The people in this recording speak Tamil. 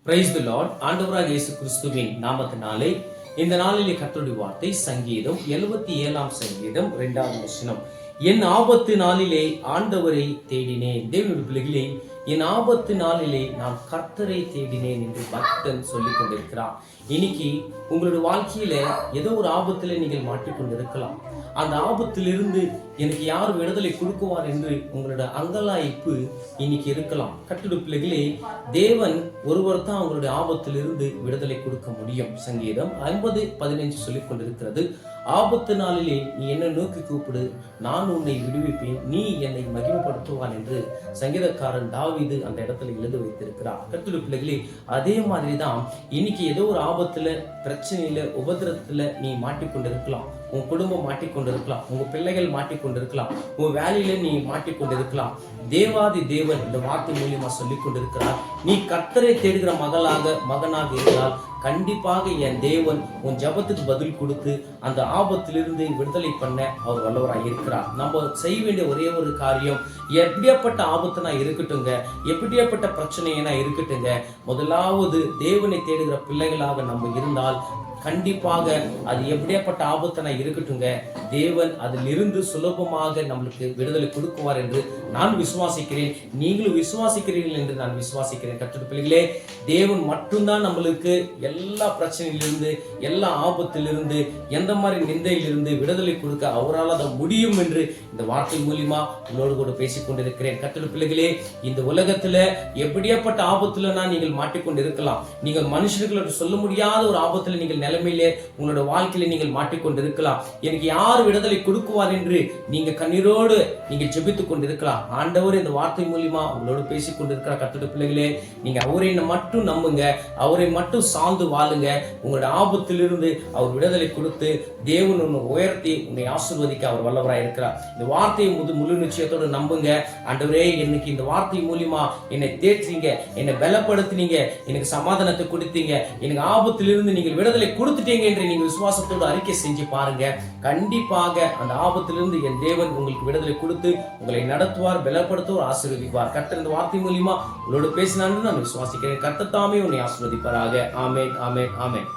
Praise the Lord. ஆண்டவராக இயேசு கிறிஸ்துவின் நாமத்தினாலே இந்த நாளிலே கர்த்தருடைய வார்த்தை சங்கீதம் 77 சங்கீதம் 2வது வசனம். என் ஆபத்து நாளிலே ஆண்டவரை தேடினேன். தேவனுடைய பிள்ளைகளே, என் ஆபத்து நாளிலே நான் கர்த்தரை தேடினேன் என்று பக்தன் சொல்லிக் கொண்டிருக்கிறார். இன்னைக்கு உங்களுடைய வாழ்க்கையில ஏதோ ஒரு ஆபத்துல நீங்கள் மாட்டிக்கொண்டிருக்கலாம். அந்த ஆபத்திலிருந்து எனக்கு யார் விடுதலை கொடுக்குவார் என்று உங்களோட அங்கலாய்ப்பு இன்னைக்கு இருக்கலாம். கர்த்தருடைய பிள்ளைகளே, தேவன் ஒருவர் தான் உங்களுடைய ஆபத்திலிருந்து விடுதலை கொடுக்க முடியும். சங்கீதம் 50:15 சொல்லிக் கொண்டிருக்கிறது. ஆபத்து நாளிலே நீ என்ன நோக்கி கூப்பிடு, நான் உன்னை விடுவிப்பேன், நீ என்னை மகிமைப்படுத்துவான் என்று சங்கீதக்காரன் தாவீது அந்த இடத்துல எழுத வைத்திருக்கிறார். கர்த்தருடைய பிள்ளைகளே, அதே மாதிரிதான் இன்னைக்கு ஏதோ ஒரு ஆபத்துல, பிரச்சனையில, உபத்திரத்துல நீ மாட்டிக்கொண்டிருக்கலாம். உன் குடும்பம் மாட்டிக்கொண்டிருக்கலாம், உங்க பிள்ளைகள் மாட்டிக்கொண்டிருக்கலாம், உன் வேலையில நீ மாட்டிக்கொண்டிருக்கலாம். தேவாதி தேவன் இந்த வார்த்தை மூலியமா சொல்லிக் கொண்டிருக்கிறார். நீ கர்த்தரை தேடுகிற மகனாக இருந்தால் கண்டிப்பாக என் தேவன் உன் ஜபத்துக்கு பதில் கொடுத்து அந்த ஆபத்திலிருந்து விடுதலை பண்ண அவர் வல்லவராக இருக்கிறார். நம்ம செய்ய வேண்டிய ஒரே ஒரு காரியம், எப்படியாப்பட்ட ஆபத்துனா இருக்கட்டுங்க, எப்படியாப்பட்ட பிரச்சனைனா இருக்கட்டுங்க, முதலாவது தேவனை தேடுகிற பிள்ளைகளாக நம்ம இருந்தால் கண்டிப்பாக அது எப்படியாப்பட்ட ஆபத்தனா இருக்கட்டுங்க, தேவன் அதிலிருந்து சுலபமாக நம்மளுக்கு விடுதலை கொடுக்குவார் என்று நான் விசுவாசிக்கிறேன். நீங்களும் விசுவாசிக்கிறீர்கள் என்று நான் விசுவாசிக்கிறேன். கர்த்தருடைய பிள்ளைகளே, தேவன் மட்டும்தான் நம்மளுக்கு எல்லா பிரச்சனையிலிருந்து, எல்லா ஆபத்திலிருந்து, எந்த மாதிரி நிந்தையிலிருந்து விடுதலை கொடுக்க அவரால் அதை முடியும் என்று இந்த வார்த்தை மூலியமா உங்களோடு கூட பேசிக் கொண்டிருக்கிறேன். கர்த்தருடைய பிள்ளைகளே, இந்த உலகத்துல எப்படியாப்பட்ட ஆபத்துல நீங்கள் மாட்டிக்கொண்டு இருக்கலாம். நீங்கள் மனுஷர்களோட சொல்ல முடியாத ஒரு ஆபத்துல நீங்கள் நிலைமையிலே உங்களோட வாழ்க்கையில நீங்கள் மாட்டிக்கொண்டு இருக்கலாம். எனக்கு யார் விடுதலை கொடுக்குவார் என்று நீங்க கண்ணீரோடு நீங்கள் ஜெபித்துக் கொண்டிருக்கலாம். ஆண்டவர் இந்த வார்த்தை மூலியமா உங்களோடு பேசிக் கொண்டிருக்கிற கர்த்தருடைய பிள்ளைகளே, நீங்க அவரை மட்டும் நம்புங்க, அவரை மட்டும் சார்ந்து வாழுங்க. உங்களோட ஆபத்திலிருந்து அவர் விடுதலை கொடுத்து தேவன் உன்னை உயர்த்தி உன்னை ஆசீர்வதிக்க அவர் வல்லவராய் இருக்கிறார். இந்த வார்த்தையை முழு நிச்சயத்தோடு நம்புங்க. ஆண்டவரே, இன்னைக்கு இந்த வார்த்தை மூலியமா என்னை தேற்றீங்க, என்னை பலப்படுத்தினீங்க, எனக்கு சமாதானத்தை கொடுத்தீங்க, எனக்கு ஆபத்திலிருந்து நீங்கள் விடுதலை கொடுத்துட்டீங்க என்று நீங்க விசுவாசத்தோடு அறிக்கை செஞ்சு பாருங்க. கண்டிப்பாக அந்த ஆபத்திலிருந்து என் தேவன் உங்களுக்கு விடுதலை கொடுத்து உங்களை நடத்துவார், பலப்படுத்துவார், ஆசீர்வதிப்பார். கர்த்தர் இந்த வார்த்தை மூலியமா உங்களோடு பேசினான்னு நான் விசுவாசிக்கிறேன். கர்த்தர் தாமே உன்னை ஆசீர்வதிப்பாராக. ஆமென், ஆமென், ஆமென்.